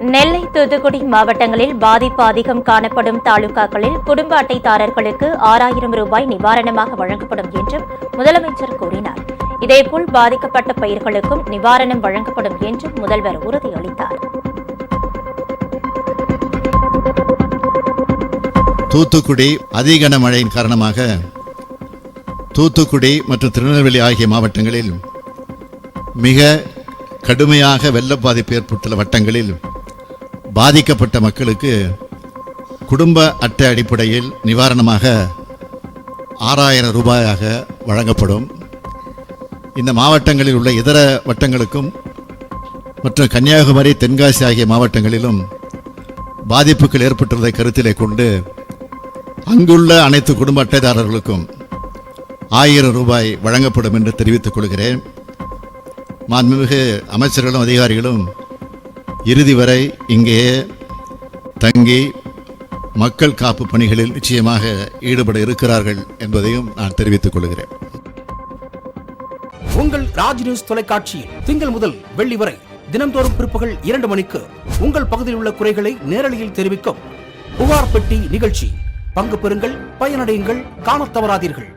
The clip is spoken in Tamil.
நெல்லை, தூத்துக்குடி மாவட்டங்களில் பாதிப்பு அதிகம் காணப்படும் தாலுகாக்களில் குடும்ப அட்டைதாரர்களுக்கு 6000 ரூபாய் நிவாரணமாக வழங்கப்படும் என்றும் முதலமைச்சர் கூறினார். இதேபோல் பாதிக்கப்பட்ட பயிர்களுக்கும் நிவாரணம் வழங்கப்படும் என்றும் முதல்வர் உறுதியளித்தார். தூத்துக்குடி அதிக கனமழையின் காரணமாக தூத்துக்குடி மற்றும் திருநெல்வேலி ஆகிய மாவட்டங்களில் மிக கடுமையாக வெள்ள பாதிப்பு ஏற்பட்டுள்ள வட்டங்களில் பாதிக்கப்பட்ட மக்களுக்கு குடும்ப அட்டை அடிப்படையில் நிவாரணமாக 6000 ரூபாயாக வழங்கப்படும். இந்த மாவட்டங்களில் உள்ள இதர வட்டங்களுக்கும் மற்றும் கன்னியாகுமரி, தென்காசி ஆகிய மாவட்டங்களிலும் பாதிப்புகள் ஏற்பட்டுள்ளதை கருத்திலே கொண்டு அங்குள்ள அனைத்து குடும்ப அட்டைதாரர்களுக்கும் 1000 ரூபாய் வழங்கப்படும் என்று தெரிவித்துக் கொள்கிறேன். மாண்புமிகு அமைச்சர்களும் அதிகாரிகளும் இறுதி வரை இங்கேயே தங்கி மக்கள் காப்பு பணிகளில் நிச்சயமாக ஈடுபட இருக்கிறார்கள் என்பதையும் நான் தெரிவித்துக் கொள்கிறேன். உங்கள் ராஜ் நியூஸ் தொலைக்காட்சியில் திங்கள் முதல் வெள்ளி வரை தினந்தோறும் பிற்பகல் 2 மணிக்கு உங்கள் பகுதியில் உள்ள குறைகளை நேரலையில் தெரிவிக்கும் புகார் பெட்டி நிகழ்ச்சி. பங்கு பெறுங்கள், பயனடையுங்கள், காணத் தவறாதீர்கள்.